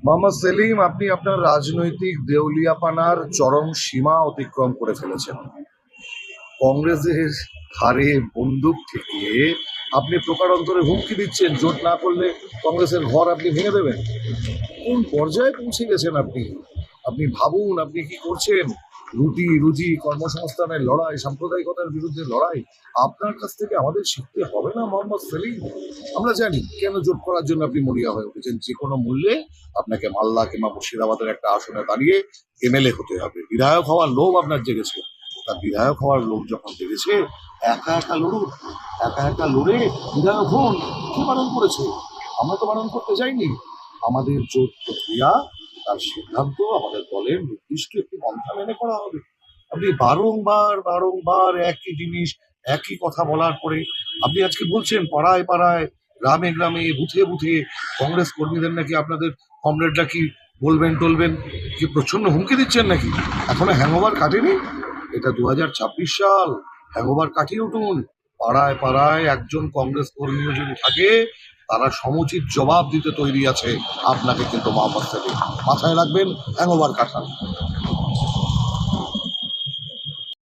মোহাম্মদ সেলিম, আপনি আপনার রাজনৈতিক দেউলিয়াপানার চরম সীমা অতিক্রম করে ফেলেছেন। কংগ্রেসের ঘাড়ে বন্দুক ঠেকিয়ে আপনি প্রকারান্তরে হুমকি দিচ্ছেন, জোট না করলে কংগ্রেসের ঘর আপনি ভেঙে দেবেন। কোন পর্যায়ে পৌঁছে গেছেন আপনি? আপনি ভাবুন আপনি কি করছেন। রুটি রুজি, কর্মসংস্থানের লড়াই, সাম্প্রদায়িকতার বিরুদ্ধে লড়াই আপনার কাছ থেকে আমাদের শিখতে হবে না মোহাম্মদ সেলিম? আমরা জানি কেন জোট করার জন্য আপনি মরিয়া হয়ে উঠেছেন। যে কোনো মূল্যে আপনাকে মালদা কিংবা মুর্শিদাবাদের একটা আসনে দাঁড়িয়ে এমএলএ হতে হবে। বিধায়ক হওয়ার লোভ আপনার জেগেছে। তা বিধায়ক হওয়ার লোভ যখন জেগেছে, একা একা লড়ুন, একা একা লড়ে বিধায়ক হন। কে বারণ করেছে? আমরা তো বারণ করতে যাইনি। আমাদের জোট প্রক্রিয়া, তার সিদ্ধান্ত আমাদের দলের নির্দিষ্ট একটি পন্থা মেনে করা হবে। আপনি বারংবার বারংবার একই জিনিস, একই কথা বলার পরে আপনি আজকে বলছেন পাড়ায় পাড়ায়, গ্রামে গ্রামে, বুথে বুথে কংগ্রেস কর্মীদের নাকি আপনাদের কমরেডরা কি বলবেন টলবেন, কি প্রচন্ড হুমকি দিচ্ছেন নাকি? এখনো হ্যাংওভার কাটেনি। এটা 2026 সাল। হ্যাংওভার কাটিয়ে উঠুন। পাড়ায় পাড়ায় একজন কংগ্রেস কর্মীও যদি থাকে, তারা সমুচিত জবাব দিতে তৈরি আছে আপনাকে। কিন্তু মোহাম্মদ সেলিম, মাথায় রাখবেন, হ্যাংওভার কাটান।